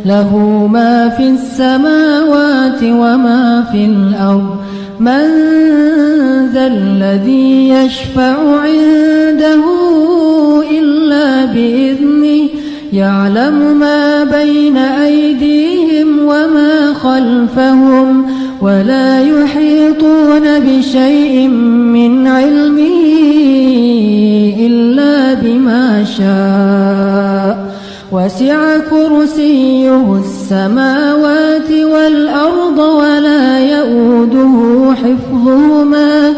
له ما في السماوات وما في الأرض من ذا الذي يشفع عنده إلا بإذنه يعلم ما بين أيديهم وما خلفهم ولا يحيطون بشيء من علمه إلا بما شاء وسع كرسيه السماوات والأرض ولا يؤوده حفظهما.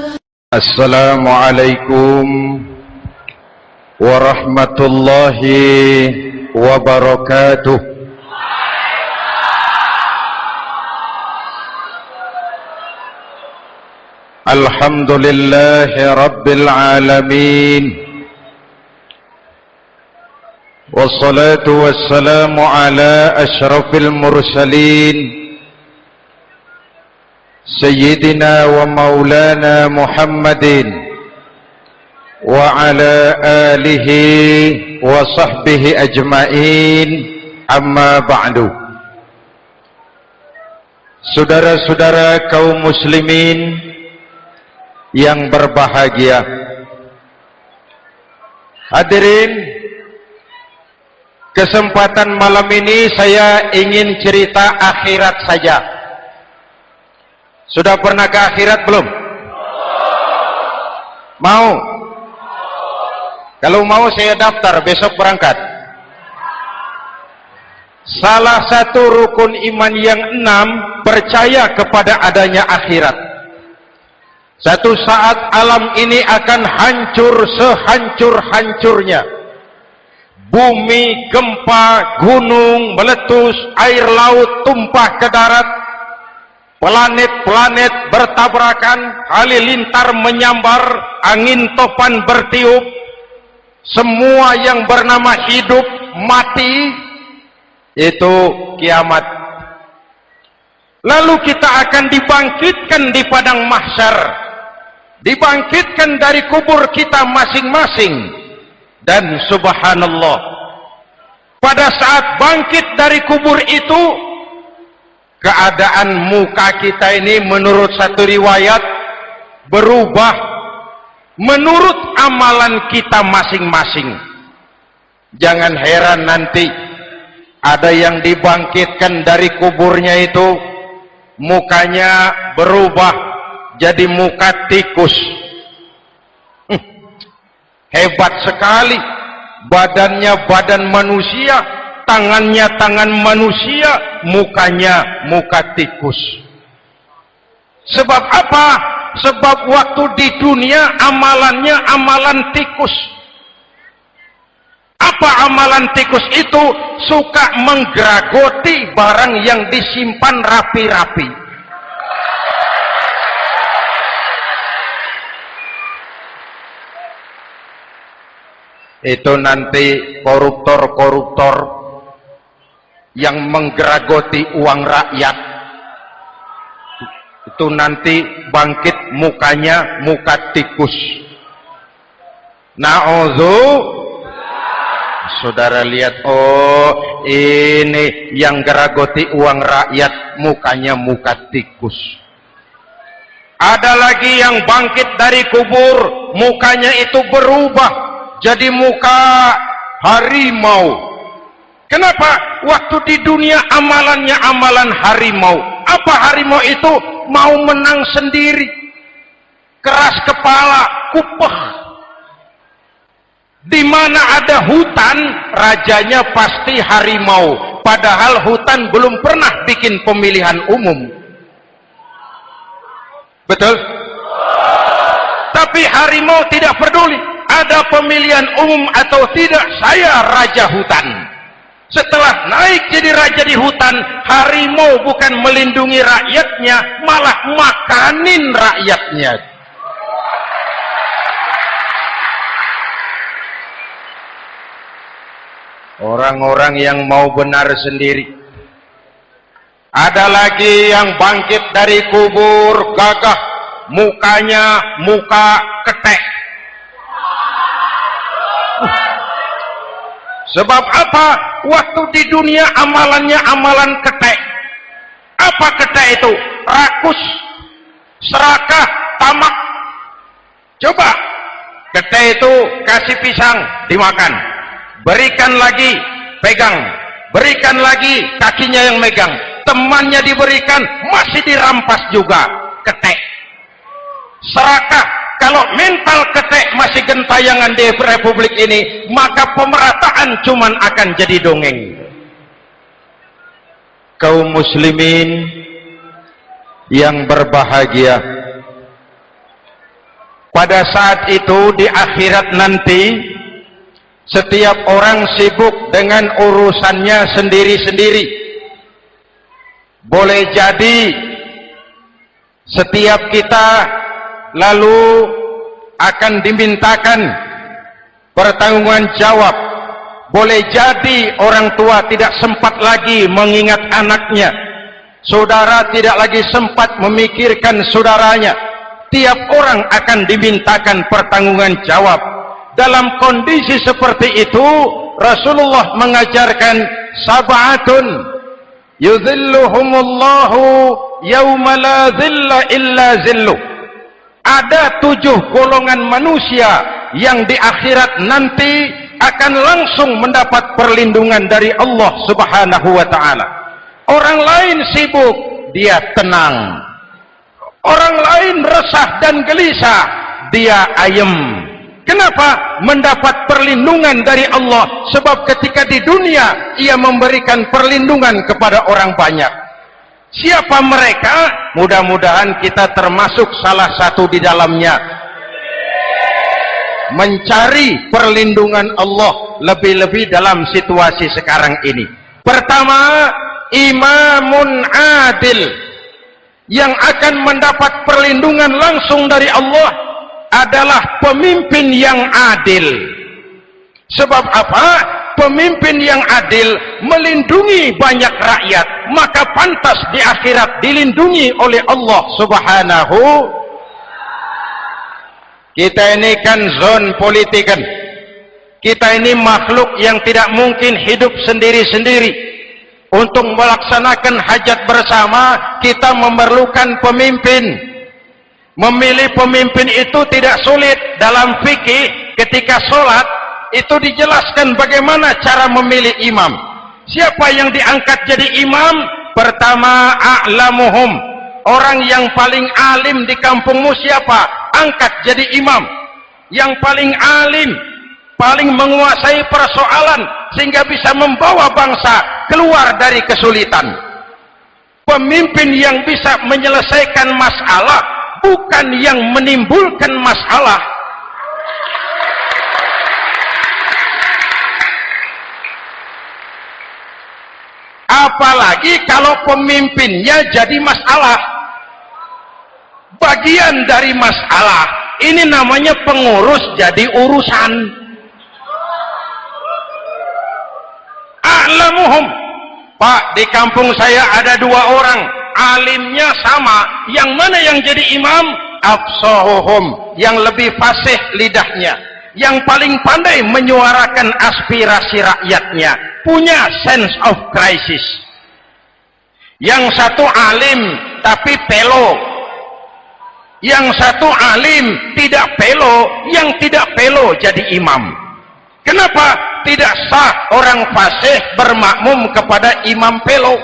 السلام عليكم ورحمة الله وبركاته. الحمد لله رب العالمين والصلاة والسلام على أشرف المرسلين سيدنا ومولانا محمد وعلى آله وصحبه أجمعين. Amma ba'du. Saudara-saudara kaum muslimin yang berbahagia, hadirin, kesempatan malam ini saya ingin cerita akhirat saja. Sudah pernah ke akhirat belum? Mau? Kalau mau saya daftar, besok berangkat. Salah satu rukun iman yang 6, percaya kepada adanya akhirat. Satu saat alam ini akan hancur sehancur-hancurnya. Bumi, gempa, gunung meletus, air laut tumpah ke darat, planet-planet bertabrakan, halilintar menyambar, angin topan bertiup, semua yang bernama hidup mati. Itu kiamat. Lalu kita akan dibangkitkan di padang mahsyar, dibangkitkan dari kubur kita masing-masing. Dan subhanallah, pada saat bangkit dari kubur itu, keadaan muka kita ini menurut satu riwayat berubah menurut amalan kita masing-masing. Jangan heran nanti ada yang dibangkitkan dari kuburnya itu mukanya berubah jadi muka tikus. Hebat sekali, badannya badan manusia, tangannya tangan manusia, mukanya muka tikus. Sebab apa? Sebab waktu di dunia amalannya amalan tikus. Apa amalan tikus itu? Suka menggeragoti barang yang disimpan rapi-rapi. Itu nanti koruptor-koruptor yang menggeragoti uang rakyat, itu nanti bangkit mukanya muka tikus. Saudara lihat, oh ini yang geragoti uang rakyat mukanya muka tikus. Ada lagi yang bangkit dari kubur, mukanya itu berubah jadi muka harimau. Kenapa? Waktu di dunia amalannya amalan harimau. Apa harimau itu? Mau menang sendiri, keras kepala, kupeh. Di mana ada hutan, rajanya pasti harimau. Padahal hutan belum pernah bikin pemilihan umum. Betul? Tapi harimau tidak peduli ada pemilihan umum atau tidak, saya raja hutan. Setelah naik jadi raja di hutan, harimau bukan melindungi rakyatnya, malah makanin rakyatnya. Orang-orang yang mau benar sendiri. Ada lagi yang bangkit dari kubur gagah, mukanya muka ketek. Sebab apa? waktu di dunia amalannya amalan ketek. Apa ketek itu? Rakus, serakah, tamak. Coba, ketek itu kasih pisang, dimakan. Berikan lagi, pegang. Berikan lagi, kakinya yang megang. Temannya diberikan, masih dirampas juga. Ketek. Serakah, kalau mental ketek masih gentayangan di republik ini, maka pemerataan cuman akan jadi dongeng. Kaum muslimin yang berbahagia, pada saat itu di akhirat nanti, setiap orang sibuk dengan urusannya sendiri-sendiri. Boleh jadi setiap kita lalu akan dimintakan pertanggungjawaban jawab. Boleh jadi orang tua tidak sempat lagi mengingat anaknya, saudara tidak lagi sempat memikirkan saudaranya. Tiap orang akan dimintakan pertanggungjawaban jawab. Dalam kondisi seperti itu, Rasulullah mengajarkan sab'atun yudhilluhumullahu yawma la dhilla illa zilluh. Ada 7 golongan manusia yang di akhirat nanti akan langsung mendapat perlindungan dari Allah Subhanahu wa ta'ala. Orang lain sibuk, dia tenang. Orang lain resah dan gelisah, dia ayem. Kenapa? Mendapat perlindungan dari Allah. Sebab ketika di dunia ia memberikan perlindungan kepada orang banyak. Siapa mereka? Mudah-mudahan kita termasuk salah satu di dalamnya. Mencari perlindungan Allah lebih-lebih dalam situasi sekarang ini. Pertama, imamun adil yang akan mendapat perlindungan langsung dari Allah adalah pemimpin yang adil. Sebab apa? Pemimpin yang adil melindungi banyak rakyat, maka pantas di akhirat dilindungi oleh Allah Subhanahu. Kita ini kan zon politikan. Kita ini makhluk yang tidak mungkin hidup sendiri-sendiri. Untuk melaksanakan hajat bersama, kita memerlukan pemimpin. Memilih pemimpin itu tidak sulit. Dalam fikih ketika sholat itu dijelaskan bagaimana cara memilih imam. Siapa yang diangkat jadi imam? Pertama, a'lamuhum, orang yang paling alim di kampungmu siapa? Angkat jadi imam. Yang paling alim, paling menguasai persoalan sehingga bisa membawa bangsa keluar dari kesulitan. Pemimpin yang bisa menyelesaikan masalah, bukan yang menimbulkan masalah. Apalagi kalau pemimpinnya jadi masalah, bagian dari masalah. Ini namanya pengurus jadi urusan. A'lamuhum, Pak, di kampung saya ada 2 orang, alimnya sama. Yang mana yang jadi imam? Afsahuhum, yang lebih fasih lidahnya, yang paling pandai menyuarakan aspirasi rakyatnya, punya sense of crisis. Yang satu alim tapi pelo, yang satu alim tidak pelo, yang tidak pelo jadi imam. Kenapa? Tidak sah orang fasih bermakmum kepada imam pelo.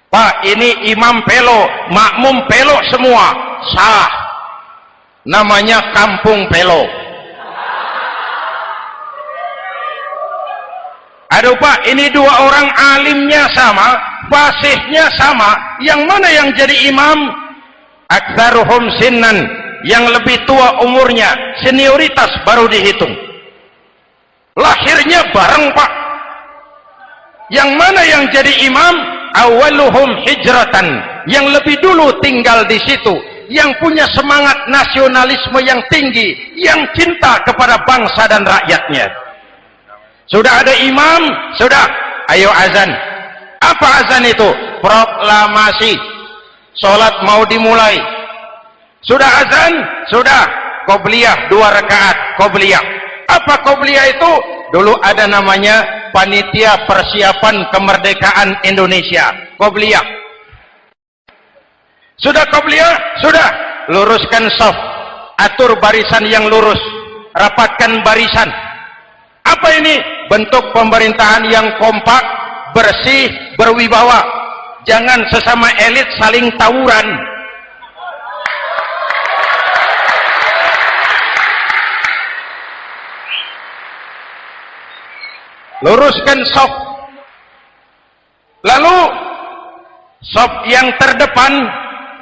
Pak, ini imam pelo, makmum pelo semua, sah. Namanya kampung pelo. Aduh Pak, ini 2 orang alimnya sama, fasihnya sama, yang mana yang jadi imam? Aktsaruhum sinnan, yang lebih tua umurnya, senioritas baru dihitung. Lahirnya bareng Pak. Yang mana yang jadi imam? Awaluhum hijratan, yang lebih dulu tinggal di situ, yang punya semangat nasionalisme yang tinggi, yang cinta kepada bangsa dan rakyatnya. Sudah ada imam, sudah, ayo azan. Apa azan itu? Proklamasi. Sholat mau dimulai. Sudah azan, sudah. Qobliyah 2 rakaat, qobliyah. Apa qobliyah itu? Dulu ada namanya panitia persiapan kemerdekaan Indonesia. Qobliyah. Sudah qobliyah? Sudah. Luruskan shaf. Atur barisan yang lurus. Rapatkan barisan. Apa ini? Bentuk pemerintahan yang kompak, bersih, berwibawa. Jangan sesama elit saling tawuran. Luruskan shaf. Lalu shaf yang terdepan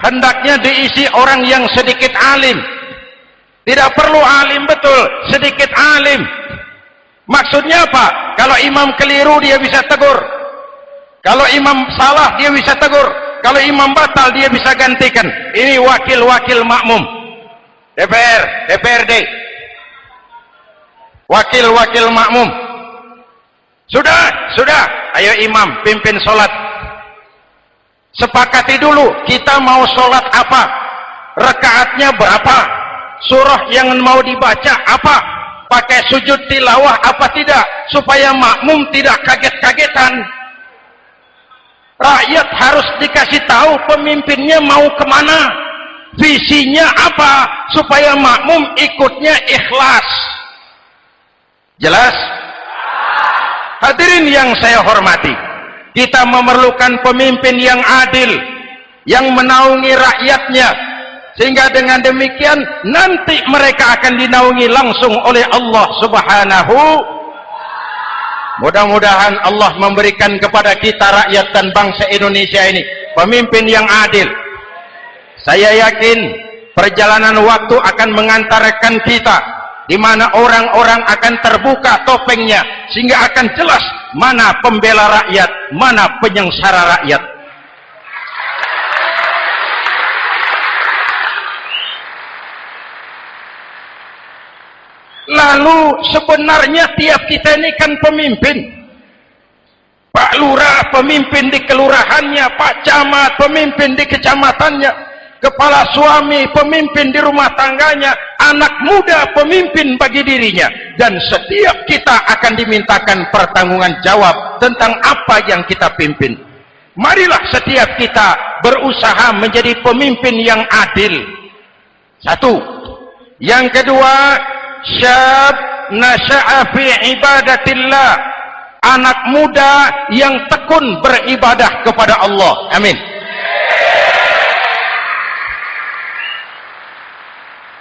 hendaknya diisi orang yang sedikit alim. Tidak perlu alim betul, sedikit alim. Maksudnya apa? Kalau imam keliru dia bisa tegur. Kalau imam salah dia bisa tegur. Kalau imam batal dia bisa gantikan. Ini wakil-wakil makmum. DPR, DPRD. Wakil-wakil makmum. Sudah. Ayo imam, pimpin sholat. Sepakati dulu, kita mau sholat apa? Rakaatnya berapa? Surah yang mau dibaca apa? Pakai sujud tilawah apa tidak? Supaya makmum tidak kaget-kagetan. Rakyat harus dikasih tahu pemimpinnya mau kemana. Visinya apa? Supaya makmum ikutnya ikhlas. Jelas? Hadirin yang saya hormati, kita memerlukan pemimpin yang adil, yang menaungi rakyatnya, sehingga dengan demikian nanti mereka akan dinaungi langsung oleh Allah Subhanahu. Mudah-mudahan Allah memberikan kepada kita rakyat dan bangsa Indonesia ini pemimpin yang adil. Saya yakin perjalanan waktu akan mengantarkan kita di mana orang-orang akan terbuka topengnya sehingga akan jelas mana pembela rakyat, mana penyengsara rakyat. Lalu sebenarnya tiap kita ini kan pemimpin. Pak Lurah pemimpin di kelurahannya, Pak Camat pemimpin di kecamatannya, kepala suami pemimpin di rumah tangganya, anak muda pemimpin bagi dirinya, dan setiap kita akan dimintakan pertanggungan jawab tentang apa yang kita pimpin. Marilah setiap kita berusaha menjadi pemimpin yang adil. Satu. Yang kedua, syab nasya'a fi ibadatillah, anak muda yang tekun beribadah kepada Allah. Amin.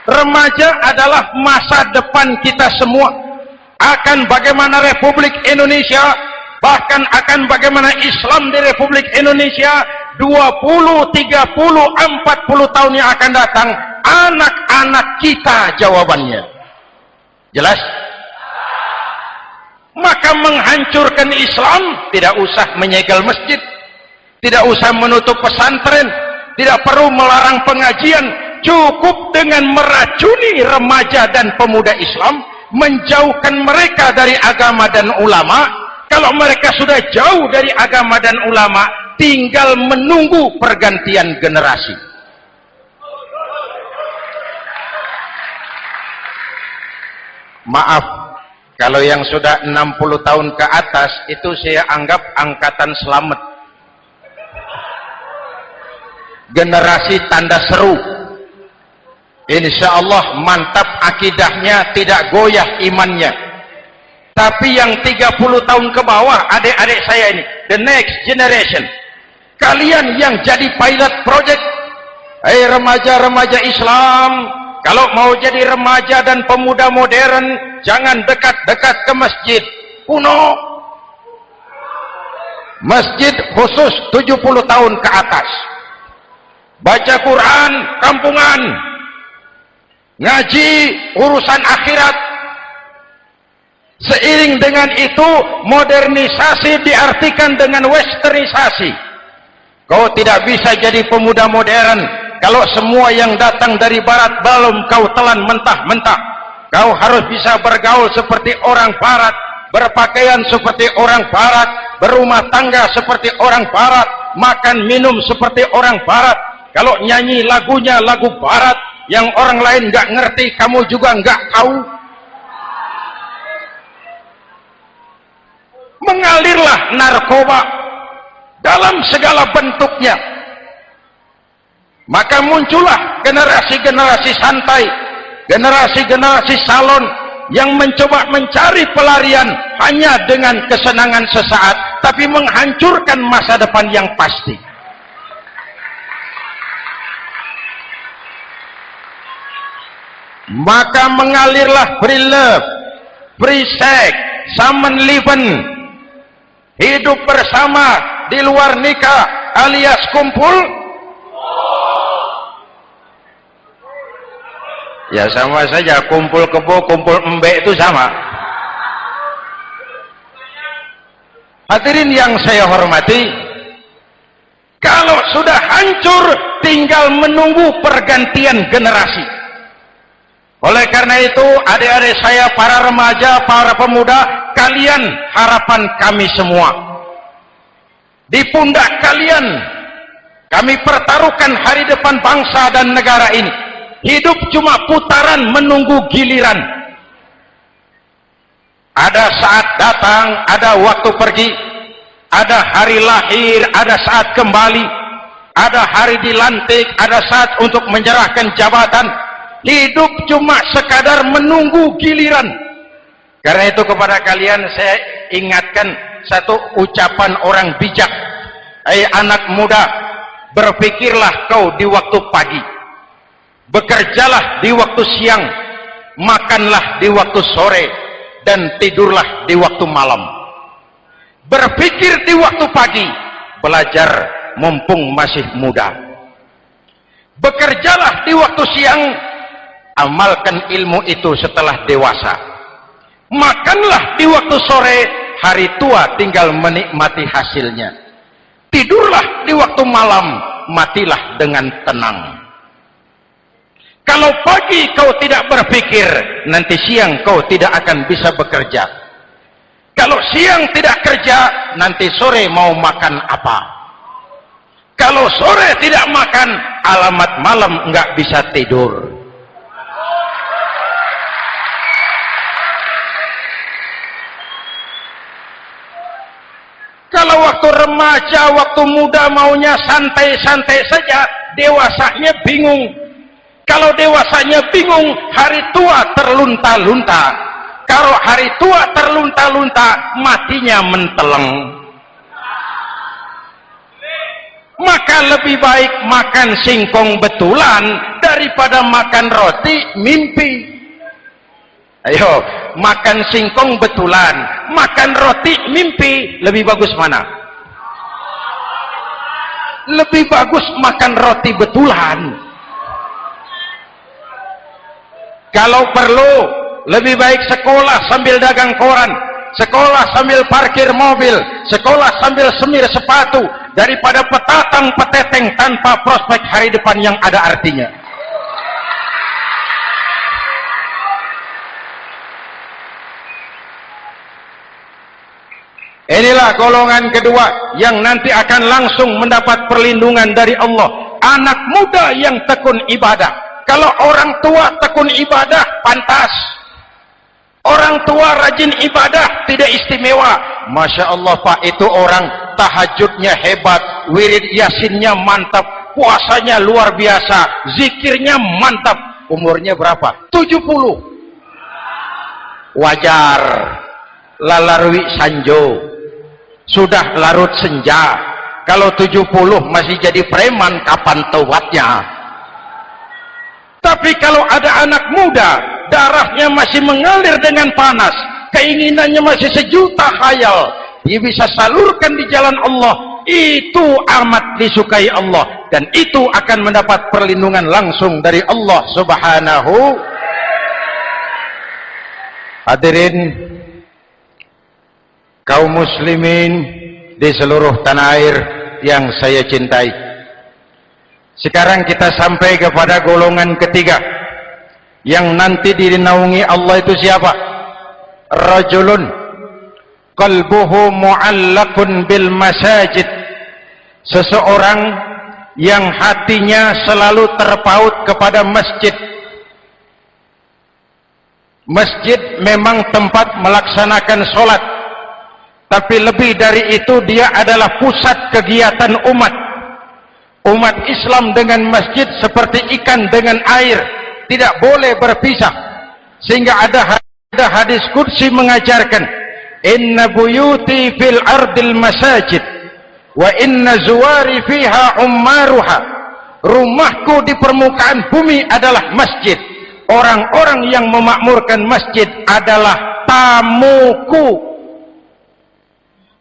Remaja adalah masa depan kita semua. Akan bagaimana Republik Indonesia, bahkan akan bagaimana Islam di Republik Indonesia 20, 30, 40 tahun yang akan datang, anak-anak kita jawabannya. Jelas? Maka menghancurkan Islam tidak usah menyegel masjid, tidak usah menutup pesantren, tidak perlu melarang pengajian, cukup dengan meracuni remaja dan pemuda Islam, menjauhkan mereka dari agama dan ulama. Kalau mereka sudah jauh dari agama dan ulama, tinggal menunggu pergantian generasi. Maaf, kalau yang sudah 60 tahun ke atas itu saya anggap angkatan selamat, generasi tanda seru. Insya Allah mantap akidahnya, tidak goyah imannya. Tapi yang 30 tahun ke bawah, adik-adik saya ini, the next generation, kalian yang jadi pilot project. Remaja-remaja Islam, kalau mau jadi remaja dan pemuda modern, jangan dekat-dekat ke masjid kuno. Masjid khusus 70 tahun ke atas. Baca Quran kampungan, ngaji urusan akhirat. Seiring dengan itu, modernisasi diartikan dengan westernisasi. Kau tidak bisa jadi pemuda modern kalau semua yang datang dari barat belum kau telan mentah-mentah. Kau harus bisa bergaul seperti orang barat, berpakaian seperti orang barat, berumah tangga seperti orang barat, makan minum seperti orang barat. Kalau nyanyi lagunya lagu barat yang orang lain nggak ngerti, kamu juga nggak tahu. mengalirlah narkoba dalam segala bentuknya. Maka muncullah generasi-generasi santai, generasi-generasi salon yang mencoba mencari pelarian hanya dengan kesenangan sesaat, tapi menghancurkan masa depan yang pasti. Maka mengalirlah free love, free sex, samenleben, hidup bersama di luar nikah alias kumpul. Ya sama saja, kumpul kebo, kumpul embe itu sama. Hadirin yang saya hormati, kalau sudah hancur tinggal menunggu pergantian generasi. Oleh karena itu, adik-adik saya, para remaja, para pemuda, kalian harapan kami semua. Di pundak kalian kami pertaruhkan hari depan bangsa dan negara ini. Hidup cuma putaran menunggu giliran. Ada saat datang, ada waktu pergi, ada hari lahir, ada saat kembali, ada hari dilantik, ada saat untuk menyerahkan jabatan. Hidup cuma sekadar menunggu giliran. Karena itu kepada kalian saya ingatkan satu ucapan orang bijak. Hai anak muda, berpikirlah kau di waktu pagi, bekerjalah di waktu siang, makanlah di waktu sore, dan tidurlah di waktu malam. Berpikir di waktu pagi, belajar mumpung masih muda. Bekerjalah di waktu siang, amalkan ilmu itu setelah dewasa. Makanlah di waktu sore, hari tua tinggal menikmati hasilnya. Tidurlah di waktu malam, matilah dengan tenang. Kalau pagi kau tidak berpikir, nanti siang kau tidak akan bisa bekerja. Kalau siang tidak kerja, nanti sore mau makan apa? Kalau sore tidak makan, alamat malam nggak bisa tidur. Kalau waktu remaja, waktu muda maunya santai-santai saja, dewasanya bingung. Kalau dewasanya bingung, hari tua terlunta-lunta. Kalau hari tua terlunta-lunta, matinya menteleng. Maka lebih baik makan singkong betulan daripada makan roti mimpi. Ayo, makan singkong betulan, makan roti mimpi, lebih bagus mana? Lebih bagus makan roti betulan. Kalau perlu, lebih baik sekolah sambil dagang koran, sekolah sambil parkir mobil, sekolah sambil semir sepatu, daripada petatang peteteng tanpa prospek hari depan yang ada artinya. Inilah golongan kedua yang nanti akan langsung mendapat perlindungan dari Allah. Anak muda yang tekun ibadah. Kalau orang tua tekun ibadah, pantas. Orang tua rajin ibadah, tidak istimewa. Masya Allah Pak, itu orang tahajudnya hebat, wirid yasinnya mantap, puasanya luar biasa, zikirnya mantap. Umurnya berapa? 70. Wajar. Lalarwi sanjo. Sudah larut senja. Kalau 70 masih jadi preman, kapan taubatnya? Tapi kalau ada anak muda, darahnya masih mengalir dengan panas, keinginannya masih sejuta khayal, dia bisa salurkan di jalan Allah, itu amat disukai Allah, dan itu akan mendapat perlindungan langsung dari Allah Subhanahu. Hadirin kaum muslimin di seluruh tanah air yang saya cintai, sekarang kita sampai kepada golongan ketiga yang nanti dinaungi Allah. Itu siapa? Rajulun qalbuhu mu'allaqun bil masajid, seseorang yang hatinya selalu terpaut kepada masjid. Masjid memang tempat melaksanakan sholat, tapi lebih dari itu dia adalah pusat kegiatan umat Islam dengan masjid seperti ikan dengan air, tidak boleh berpisah. Sehingga ada hadis qudsi mengajarkan, inna buyuti fil ardil masajid wa inna zuwari fiha ummaruha. Rumahku di permukaan bumi adalah masjid, orang-orang yang memakmurkan masjid adalah tamuku.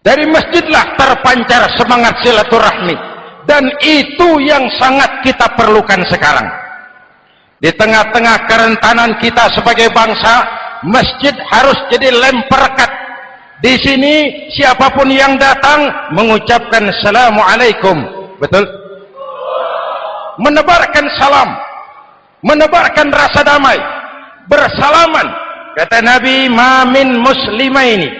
Dari masjidlah terpancar semangat silaturahmi, dan itu yang sangat kita perlukan sekarang. Di tengah-tengah kerentanan kita sebagai bangsa, masjid harus jadi lem perekat. Di sini siapapun yang datang mengucapkan assalamualaikum, betul? Menebarkan salam, menebarkan rasa damai, bersalaman. Kata Nabi, ma min muslimaini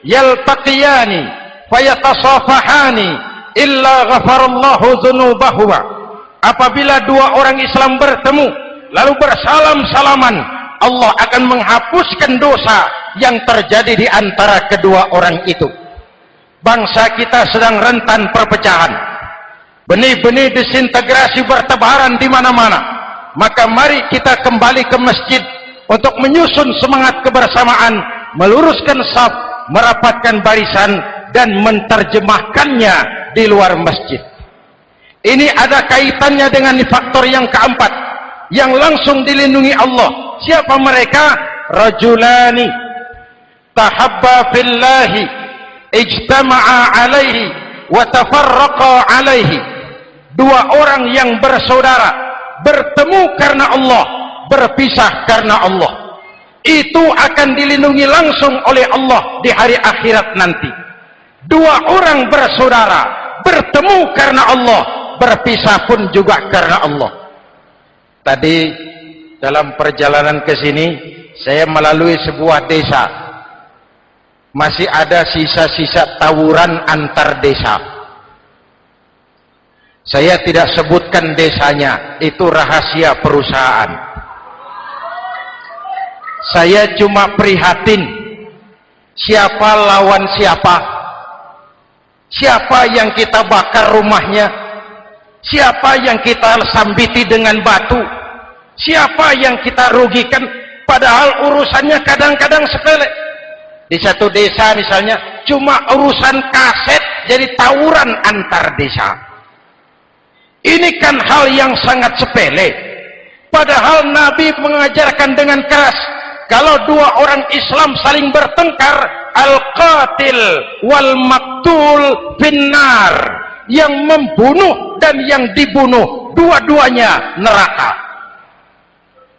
yaltaqiyani fayatasafahani illa ghafarallahu dzunubahuma. Apabila dua orang Islam bertemu lalu bersalam-salaman, Allah akan menghapuskan dosa yang terjadi di antara kedua orang itu. Bangsa kita sedang rentan perpecahan. Benih-benih disintegrasi bertebaran di mana-mana. Maka mari kita kembali ke masjid untuk menyusun semangat kebersamaan, meluruskan shaf, merapatkan barisan, dan menerjemahkannya di luar masjid. Ini ada kaitannya dengan faktor yang keempat, yang langsung dilindungi Allah. Siapa mereka? Rajulani tahabba fillahi ijtama'a alaihi wa tafarraqa alaihi. Dua orang yang bersaudara, bertemu karena Allah, berpisah karena Allah. Itu akan dilindungi langsung oleh Allah di hari akhirat nanti. Dua orang bersaudara, bertemu karena Allah, berpisah pun juga karena Allah. Tadi dalam perjalanan ke sini saya melalui sebuah desa. Masih ada sisa-sisa tawuran antar desa. Saya tidak sebutkan desanya, itu rahasia perusahaan. Saya cuma prihatin, siapa lawan siapa, siapa yang kita bakar rumahnya, siapa yang kita sambiti dengan batu, siapa yang kita rugikan, padahal urusannya kadang-kadang sepele. Di satu desa misalnya cuma urusan kaset jadi tawuran antar desa. Ini kan hal yang sangat sepele, padahal Nabi mengajarkan dengan keras, kalau dua orang Islam saling bertengkar, al-qatil wal maktul finnar, yang membunuh dan yang dibunuh dua-duanya neraka.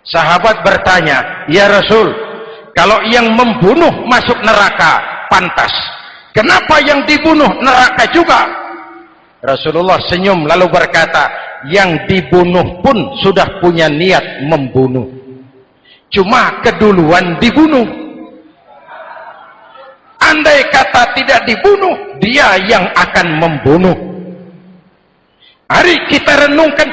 Sahabat bertanya, ya Rasul, kalau yang membunuh masuk neraka pantas, kenapa yang dibunuh neraka juga? Rasulullah senyum lalu berkata, yang dibunuh pun sudah punya niat membunuh, cuma keduluan dibunuh. Andai kata tidak dibunuh, dia yang akan membunuh. Mari kita renungkan,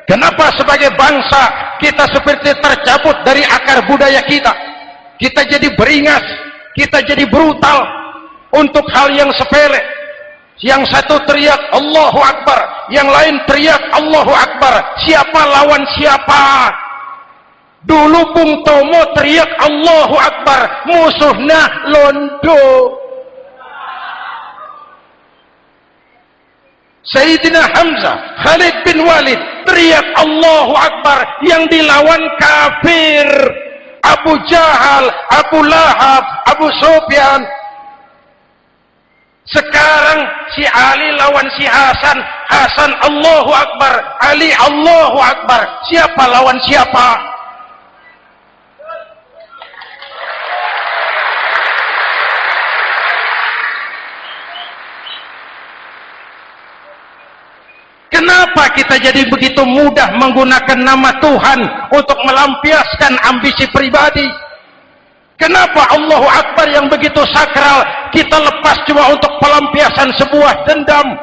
kenapa sebagai bangsa kita seperti tercabut dari akar budaya kita. Kita jadi beringas, kita jadi brutal untuk hal yang sepele. Yang satu teriak Allahu Akbar, yang lain teriak Allahu Akbar. Siapa lawan siapa? Dulu Bung Tomo teriak Allahu Akbar, musuhnya londo. Sayyidina Hamzah, Khalid bin Walid teriak Allahu Akbar, yang dilawan kafir. Abu Jahal, Abu Lahab, Abu Sufyan. Sekarang si Ali lawan si Hasan, Hasan Allahu Akbar, Ali Allahu Akbar. Siapa lawan siapa? Kenapa kita jadi begitu mudah menggunakan nama Tuhan untuk melampiaskan ambisi pribadi? Kenapa Allahu Akbar yang begitu sakral kita lepas cuma untuk pelampiasan sebuah dendam?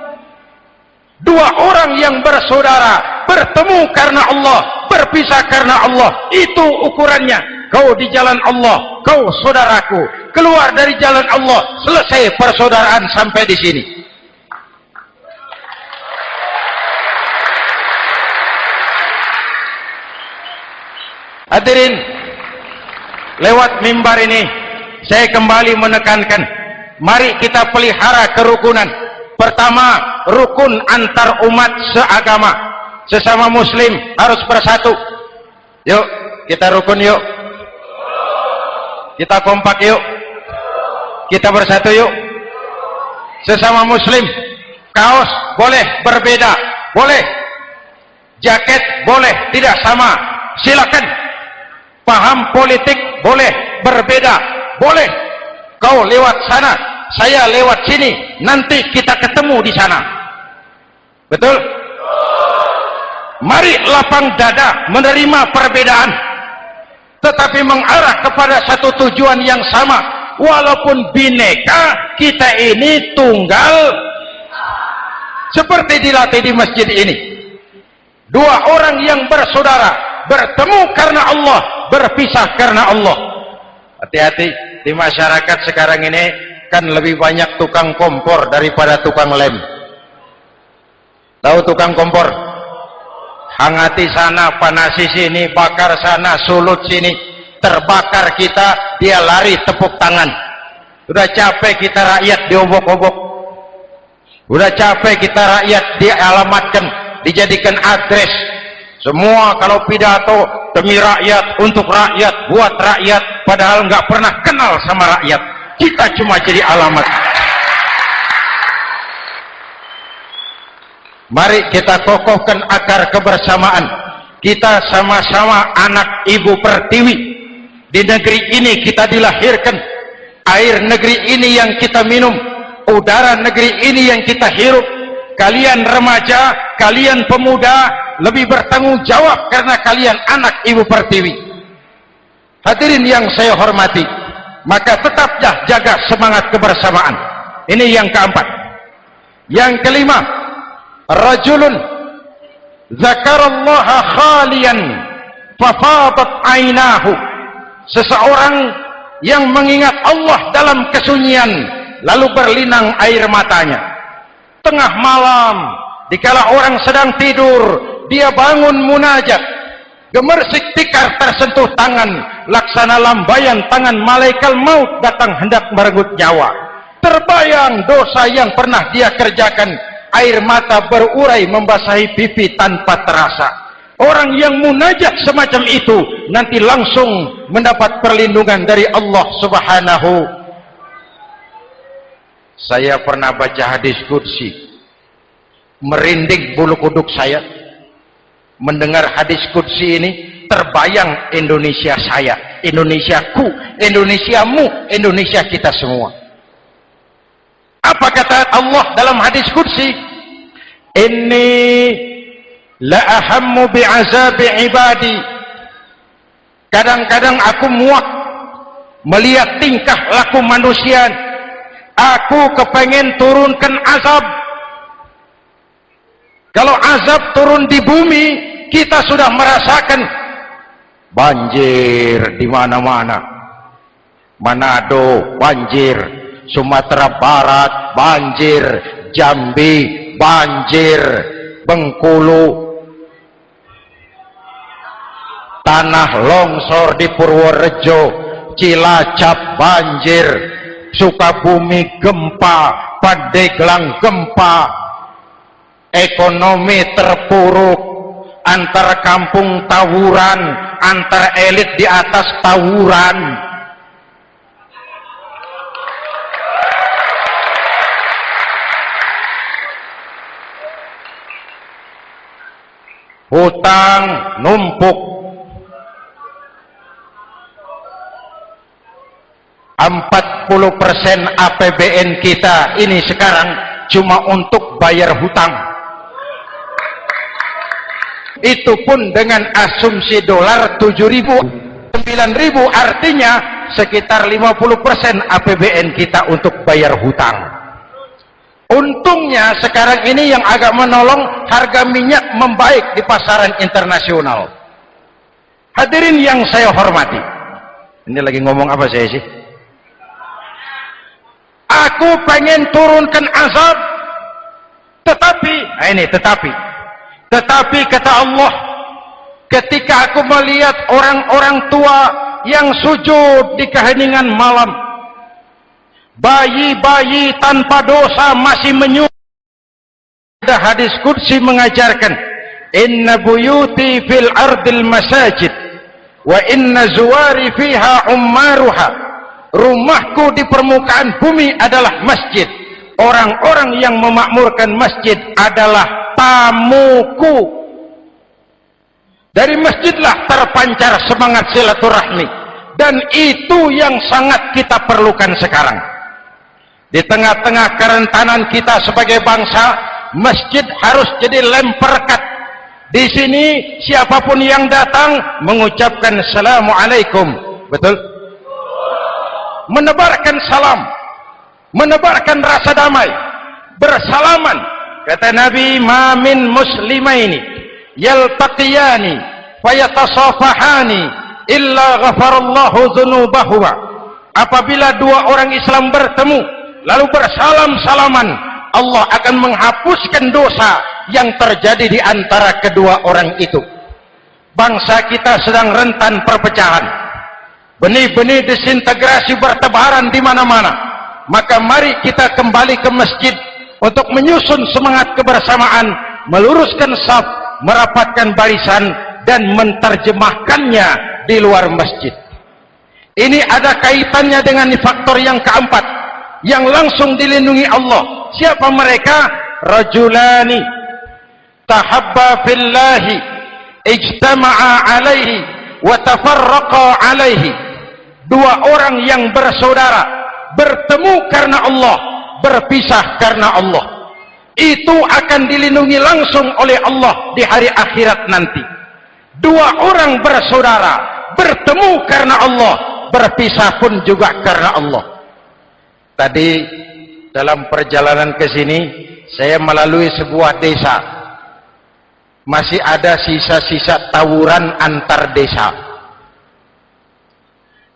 Dua orang yang bersaudara bertemu karena Allah, berpisah karena Allah, itu ukurannya. Kau di jalan Allah, kau saudaraku. keluar dari jalan Allah. Selesai persaudaraan sampai di sini. Hadirin, lewat mimbar ini saya kembali menekankan, mari kita pelihara kerukunan. Pertama, rukun antar umat seagama, sesama muslim harus bersatu. Yuk kita rukun, yuk kita kompak, yuk kita bersatu, yuk. Sesama muslim, kaos boleh berbeda, boleh jaket boleh tidak sama, silakan. Paham politik boleh berbeda, boleh. Kau lewat sana, saya lewat sini, nanti kita ketemu di sana. Betul? Mari lapang dada menerima perbedaan, tetapi mengarah kepada satu tujuan yang sama. Walaupun bineka, kita ini tunggal. Seperti dilatih di masjid ini, dua orang yang bersaudara bertemu karena Allah, berpisah karena Allah. Hati-hati, di masyarakat sekarang ini kan lebih banyak tukang kompor daripada tukang lem. Tahu tukang kompor? Hangati sana, panasi sini, bakar sana, sulut sini. Terbakar kita, dia lari tepuk tangan. Udah capek kita rakyat diobok-obok. Udah capek kita rakyat dialamatkan, dijadikan adres. Semua kalau pidato demi rakyat, untuk rakyat, buat rakyat, padahal nggak pernah kenal sama rakyat. Kita cuma jadi alamat. Mari kita kokohkan akar kebersamaan. Kita sama-sama anak Ibu Pertiwi. Di negeri ini kita dilahirkan. Air negeri ini yang kita minum, udara negeri ini yang kita hirup. Kalian remaja, kalian pemuda, lebih bertanggung jawab karena kalian anak Ibu Pertiwi. Hadirin yang saya hormati, maka tetaplah jaga semangat kebersamaan. Ini yang keempat. Yang kelima, rajulun zakarallaha khalian fafadat ainahu. Seseorang yang mengingat Allah dalam kesunyian, lalu berlinang air matanya. Tengah malam, dikala orang sedang tidur, dia bangun munajat, gemersik tikar tersentuh tangan, laksana lambaian tangan malaikat maut datang hendak merenggut nyawa. Terbayang dosa yang pernah dia kerjakan, air mata berurai membasahi pipi tanpa terasa. Orang yang munajat semacam itu nanti langsung mendapat perlindungan dari Allah Subhanahu. Saya pernah baca hadis qudsi, merinding bulu kuduk saya mendengar hadis qudsi ini. Terbayang Indonesia saya, Indonesiaku, Indonesiamu, Indonesia kita semua. Apa kata Allah dalam hadis qudsi? Inni la ahammu bi'azabi ibadi. Kadang-kadang aku muak melihat tingkah laku manusia. Aku kepengen turunkan azab. Kalau azab turun di bumi, kita sudah merasakan banjir di mana-mana. Manado banjir, Sumatera Barat banjir, Jambi banjir, Bengkulu, tanah longsor di Purworejo, Cilacap banjir, Sukabumi gempa, Pandeglang gempa, ekonomi terpuruk, antar kampung tawuran, antar elit di atas tawuran. Hutang numpuk. 40% APBN kita ini sekarang cuma untuk bayar hutang. Itu pun dengan asumsi dolar 7.000, 9.000, artinya sekitar 50% APBN kita untuk bayar hutang. Untungnya sekarang ini yang agak menolong, harga minyak membaik di pasaran internasional. Hadirin yang saya hormati, ini lagi ngomong apa saya sih? Aku pengen turunkan azab, tetapi kata Allah, ketika aku melihat orang-orang tua yang sujud di keheningan malam, bayi-bayi tanpa dosa masih menyujud. Ada hadis qudsi mengajarkan, inna buyuti fil ardil masajid wa inna zuwari fiha ummaruha. Rumahku di permukaan bumi adalah masjid, orang-orang yang memakmurkan masjid adalah tamuku. Dari masjidlah terpancar semangat silaturahmi, dan itu yang sangat kita perlukan sekarang. Di tengah-tengah kerentanan kita sebagai bangsa, masjid harus jadi lem perekat. Di sini siapapun yang datang mengucapkan assalamualaikum, betul? Menebarkan salam, menebarkan rasa damai, bersalaman. Kata Nabi, ma min muslimaini yaltaqiyani fayatasafahani illa ghafarallahu dzunubahuma. Apabila dua orang Islam bertemu lalu bersalam-salaman, Allah akan menghapuskan dosa yang terjadi di antara kedua orang itu. Bangsa kita sedang rentan perpecahan. Benih-benih disintegrasi bertebaran di mana-mana. Maka mari kita kembali ke masjid untuk menyusun semangat kebersamaan, meluruskan saf, merapatkan barisan, dan menerjemahkannya di luar masjid. Ini ada kaitannya dengan faktor yang keempat, yang langsung dilindungi Allah. Siapa mereka? Rajulani tahabba fillahi ijtama'a alaihi wa tafarraqa alaihi. Dua orang yang bersaudara, bertemu karena Allah, berpisah karena Allah. Itu akan dilindungi langsung oleh Allah di hari akhirat nanti. Dua orang bersaudara, bertemu karena Allah, berpisah pun juga karena Allah. Tadi dalam perjalanan ke sini, saya melalui sebuah desa. Masih ada sisa-sisa tawuran antar desa.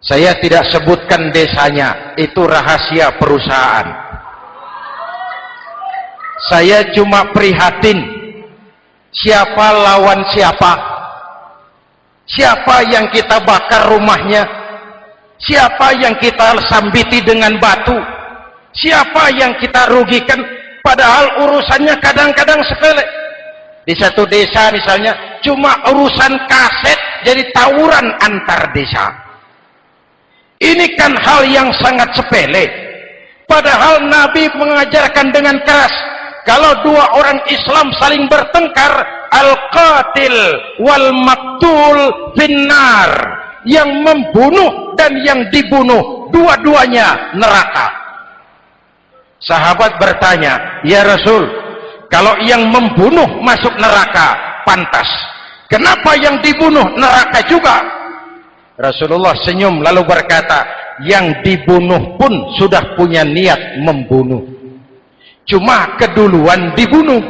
Saya tidak sebutkan desanya, itu rahasia perusahaan. Saya cuma prihatin, siapa lawan siapa, siapa yang kita bakar rumahnya, siapa yang kita sambiti dengan batu, siapa yang kita rugikan, padahal urusannya kadang-kadang sepele. Di satu desa misalnya, cuma urusan kaset jadi tawuran antar desa. Ini kan hal yang sangat sepele. Padahal Nabi mengajarkan dengan keras, kalau dua orang Islam saling bertengkar, al-qatil wal maktul finnar. Yang membunuh dan yang dibunuh, dua-duanya neraka. Sahabat bertanya, ya Rasul, kalau yang membunuh masuk neraka, pantas. Kenapa yang dibunuh neraka juga? Rasulullah senyum lalu berkata, yang dibunuh pun sudah punya niat membunuh, cuma keduluan dibunuh.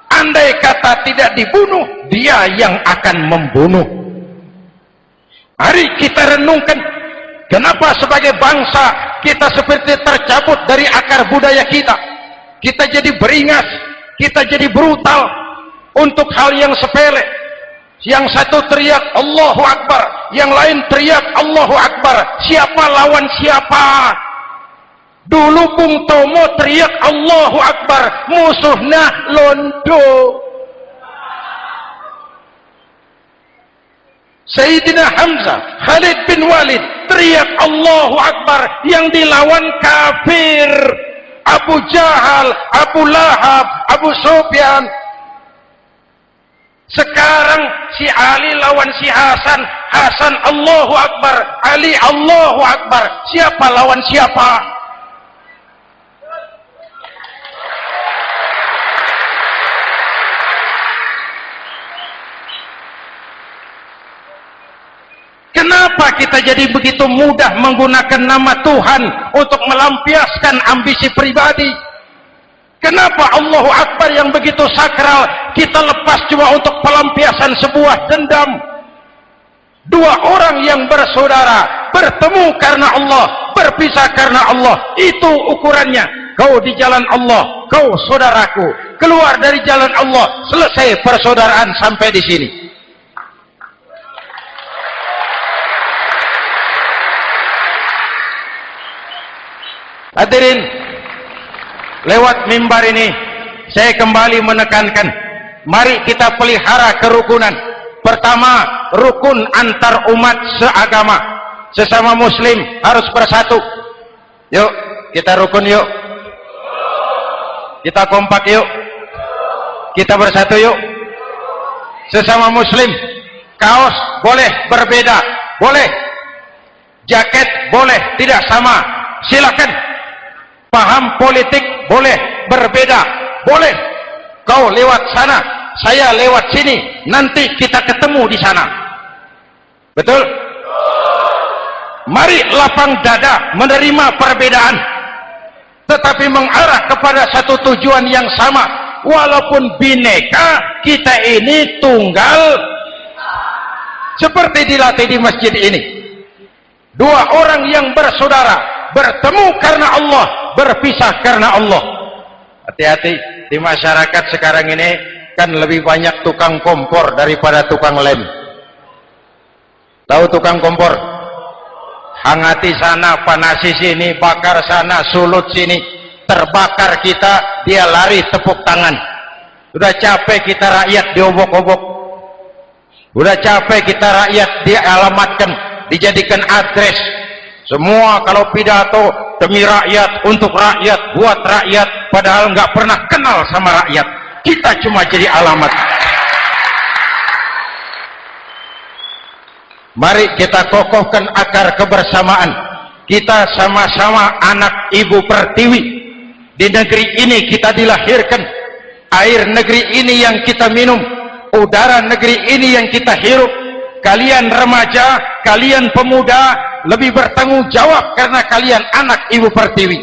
Andai kata tidak dibunuh, dia yang akan membunuh. Mari kita renungkan, kenapa sebagai bangsa kita seperti tercabut dari akar budaya kita. Kita jadi beringas, kita jadi brutal untuk hal yang sepele. Yang satu teriak Allahu Akbar, yang lain teriak Allahu Akbar. Siapa lawan siapa? Dulu Bung Tomo teriak Allahu Akbar, musuhnya londo. Sayyidina Hamzah, Khalid bin Walid teriak Allahu Akbar, yang dilawan kafir. Abu Jahal, Abu Lahab, Abu Sufyan. Sekarang si Ali lawan si Hasan, Hasan Allahu Akbar, Ali Allahu Akbar. Siapa lawan siapa? Kenapa kita jadi begitu mudah menggunakan nama Tuhan untuk melampiaskan ambisi pribadi? Kenapa Allahu Akbar yang begitu sakral kita lepas cuma untuk pelampiasan sebuah dendam? Dua orang yang bersaudara bertemu karena Allah, berpisah karena Allah. Itu ukurannya. Kau di jalan Allah, kau saudaraku. Keluar dari jalan Allah, selesai persaudaraan sampai di sini. Hadirin, lewat mimbar ini saya kembali menekankan, mari kita pelihara kerukunan. Pertama, rukun antar umat seagama, sesama muslim harus bersatu. Yuk kita rukun, yuk kita kompak, yuk kita bersatu, yuk. Sesama muslim, kaos boleh berbeda, boleh, jaket boleh tidak sama, silakan. Paham politik boleh berbeda, boleh. Kau lewat sana, saya lewat sini, nanti kita ketemu di sana. Betul? Mari lapang dada menerima perbedaan, tetapi mengarah kepada satu tujuan yang sama. Walaupun bineka, kita ini tunggal. Seperti dilatih di masjid ini, dua orang yang bersaudara bertemu karena Allah, berpisah karena Allah. Hati-hati, di masyarakat sekarang ini kan lebih banyak tukang kompor daripada tukang lem. Tahu tukang kompor? Hangati sana, panasi sini, bakar sana, sulut sini. Terbakar kita, dia lari tepuk tangan. Udah capek kita rakyat diobok-obok. Udah capek kita rakyat dialamatkan, dijadikan adres. Semua kalau pidato demi rakyat, untuk rakyat, buat rakyat, padahal nggak pernah kenal sama rakyat. Kita cuma jadi alamat. Mari kita kokohkan akar kebersamaan. Kita sama-sama anak Ibu Pertiwi. Di negeri ini kita dilahirkan. Air negeri ini yang kita minum, udara negeri ini yang kita hirup. Kalian remaja, kalian pemuda, lebih bertanggung jawab karena kalian anak Ibu Pertiwi.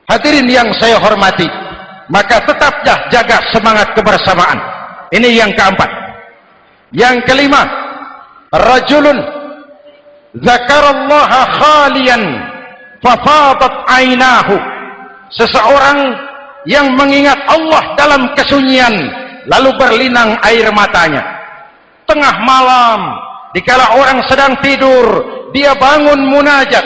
Hadirin yang saya hormati, maka tetaplah jaga semangat kebersamaan. Ini yang keempat. Yang kelima, rajulun zakarallaha khalian fafadat ainahu. Seseorang yang mengingat Allah dalam kesunyian, lalu berlinang air matanya. Tengah malam, dikala orang sedang tidur, dia bangun munajat,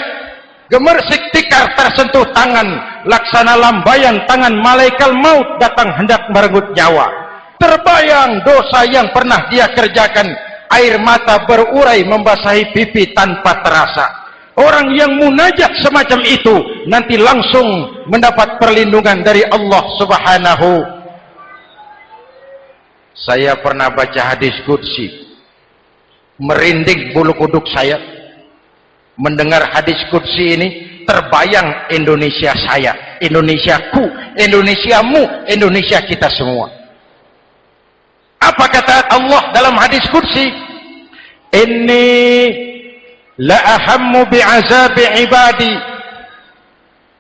gemersik tikar tersentuh tangan, laksana lambaian tangan malaikat maut datang hendak merenggut nyawa. Terbayang dosa yang pernah dia kerjakan, air mata berurai membasahi pipi tanpa terasa. Orang yang munajat semacam itu nanti langsung mendapat perlindungan dari Allah Subhanahu. Saya pernah baca hadis qudsi, merinding bulu kuduk saya mendengar hadis qudsi ini. Terbayang Indonesia saya, Indonesiaku, Indonesiamu, Indonesia kita semua. Apa kata Allah dalam hadis qudsi? Inni la ahammu bi'azabi ibadi.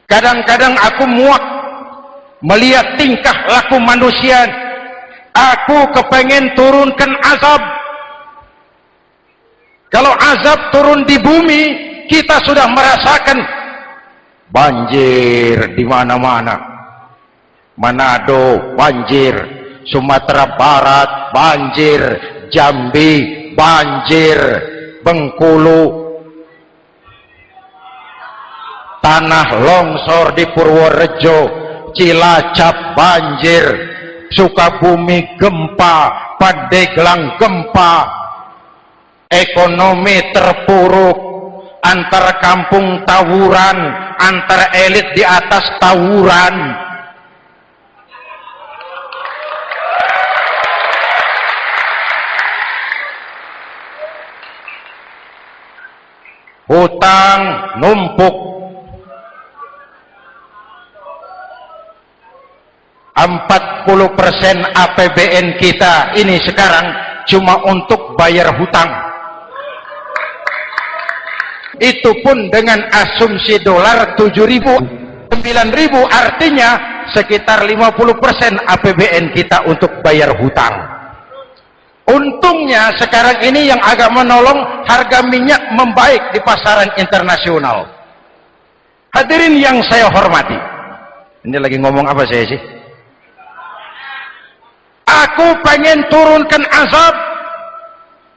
Kadang-kadang aku muak melihat tingkah laku manusia. Aku kepengen turunkan azab. Kalau azab turun di bumi, kita sudah merasakan banjir di mana-mana. Manado banjir, Sumatera Barat banjir, Jambi banjir, Bengkulu, tanah longsor di Purworejo, Cilacap banjir, Sukabumi gempa, Pandeglang gempa, ekonomi terpuruk, antar kampung tawuran, antar elit di atas tawuran. Hutang numpuk. 40% APBN kita ini sekarang cuma untuk bayar hutang. Itu pun dengan asumsi dolar 7.000, 9.000, artinya sekitar 50% APBN kita untuk bayar hutang. Untungnya sekarang ini yang agak menolong, harga minyak membaik di pasaran internasional. Hadirin yang saya hormati, ini lagi ngomong apa saya sih? Aku pengen turunkan azab,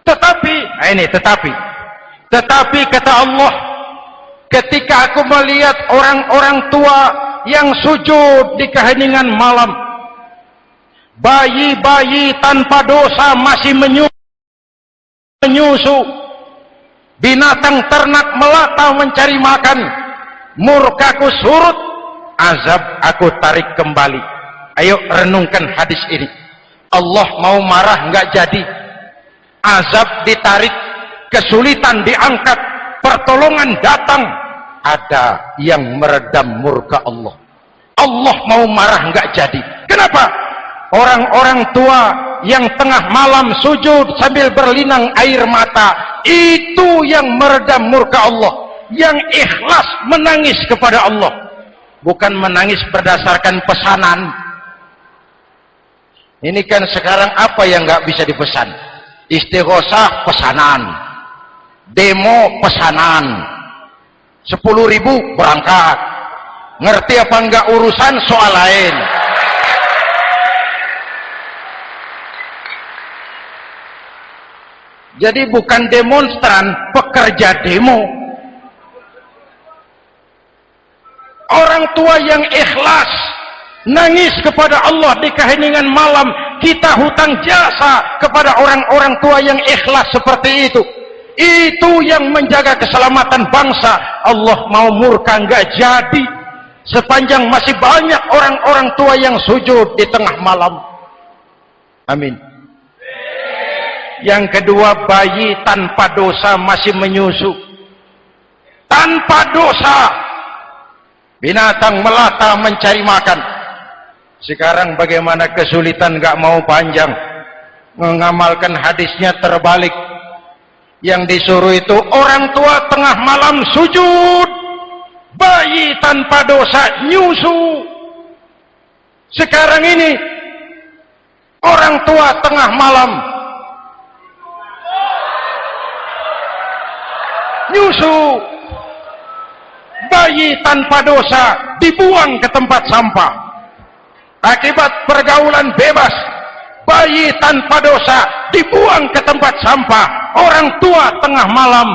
tetapi kata Allah, ketika aku melihat orang-orang tua yang sujud di keheningan malam, bayi-bayi tanpa dosa masih menyusu, binatang ternak melata mencari makan, murkaku surut, azab aku tarik kembali. Ayo renungkan hadis ini. Allah mau marah nggak jadi, azab ditarik, kesulitan diangkat, pertolongan datang, ada yang meredam murka Allah. Allah mau marah nggak jadi. Kenapa? Orang-orang tua yang tengah malam sujud sambil berlinang air mata, itu yang meredam murka Allah, yang ikhlas menangis kepada Allah, bukan menangis berdasarkan pesanan. Ini kan sekarang apa yang nggak bisa dipesan? Istighosah pesanan, demo pesanan, 10.000 berangkat. Ngerti apa enggak urusan soal lain. Jadi bukan demonstran, pekerja demo. Orang tua yang ikhlas nangis kepada Allah di keheningan malam, kita hutang jasa kepada orang-orang tua yang ikhlas seperti itu. Itu yang menjaga keselamatan bangsa. Allah mau murka nggak jadi, sepanjang masih banyak orang-orang tua yang sujud di tengah malam. Amin. Yang kedua, bayi tanpa dosa masih menyusu, tanpa dosa, binatang melata mencari makan. Sekarang bagaimana kesulitan, gak mau panjang, mengamalkan hadisnya terbalik. Yang disuruh itu orang tua tengah malam sujud, bayi tanpa dosa nyusu. Sekarang ini orang tua tengah malam nyusu, bayi tanpa dosa dibuang ke tempat sampah. Akibat pergaulan bebas, bayi tanpa dosa dibuang ke tempat sampah. Orang tua tengah malam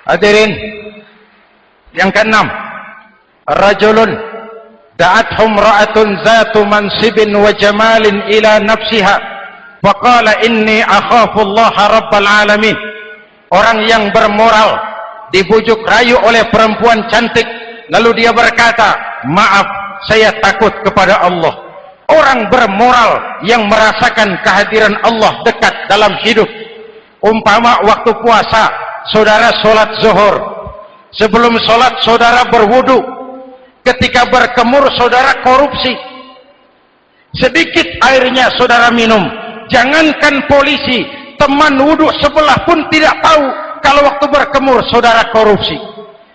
hadirin. Yang keenam, rajulun da'athum ra'atun zatu mansibin wa jamalin ila nafsiha faqala inni akhafu Allah rabbal alamin. Orang yang bermoral dibujuk rayu oleh perempuan cantik, lalu dia berkata, maaf, saya takut kepada Allah. Orang bermoral yang merasakan kehadiran Allah dekat dalam hidup. Umpama waktu puasa, saudara sholat zuhur, sebelum sholat saudara berwudu, ketika berkemur saudara korupsi, sedikit airnya saudara minum. Jangankan polisi, teman wudhu sebelah pun tidak tahu kalau waktu berkemur saudara korupsi.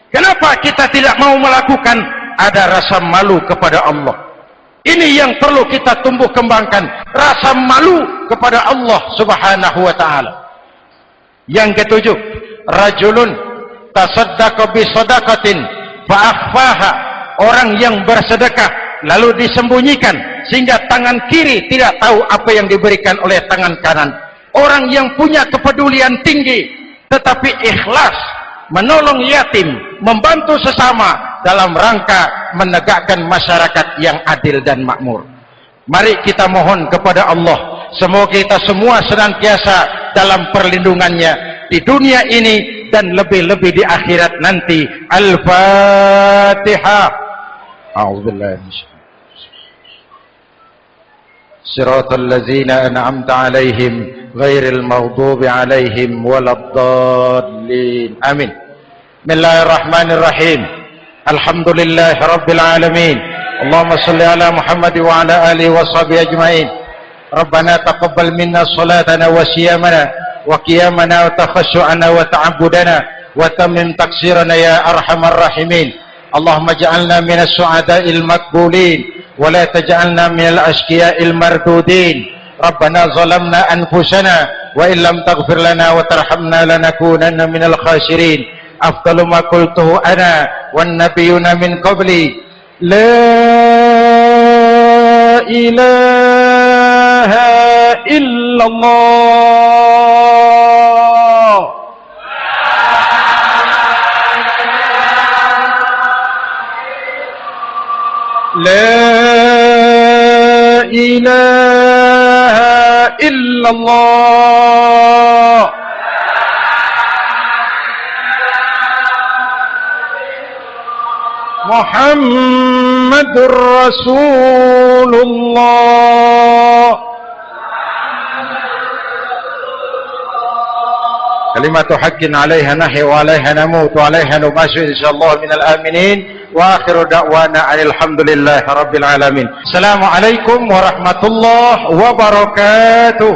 Kenapa kita tidak mau melakukan? Ada rasa malu kepada Allah. Ini yang perlu kita tumbuh kembangkan, rasa malu kepada Allah subhanahu wa ta'ala. Yang ketujuh, rajulun tasaddaqa bi sadaqatin fa akhfaha. Orang yang bersedekah lalu disembunyikan sehingga tangan kiri tidak tahu apa yang diberikan oleh tangan kanan. Orang yang punya kepedulian tinggi tetapi ikhlas menolong yatim, membantu sesama dalam rangka menegakkan masyarakat yang adil dan makmur. Mari kita mohon kepada Allah, semoga kita semua senantiasa dalam perlindungannya di dunia ini dan lebih-lebih di akhirat nanti. Al-Fatihah. A'udzubillahi Siratal ladzina an'amta 'alaihim ghairil maghdubi 'alaihim waladdallin. Amin. Bismillahirrahmanirrahim. Alhamdulillahi rabbil alamin. Allahumma shalli ala Muhammad wa ala alihi wa sahbihi ajmain. Rabbana taqabbal minna salatana wa siyamana wa qiyamana wa takhashu'ana wa ta'abbudana وتمم تقصيرنا يا أرحم الراحمين. اللهم اجعلنا من السعداء المقبولين ولا تجعلنا من الأشقياء المردودين. ربنا ظلمنا أنفسنا وإن لم تغفر لنا وترحمنا لنكونن من الخاسرين. أفضل ما قلته أنا والنبيون من قبلي لا إله إلا الله. لا إله إلا الله. محمد رسول الله. كلمة حق عليها نحيا وعليها نموت وعليها نبعث إن شاء الله من الآمنين. وآخر دعوانا أن الحمد لله رب العالمين. السلام عليكم ورحمة الله وبركاته.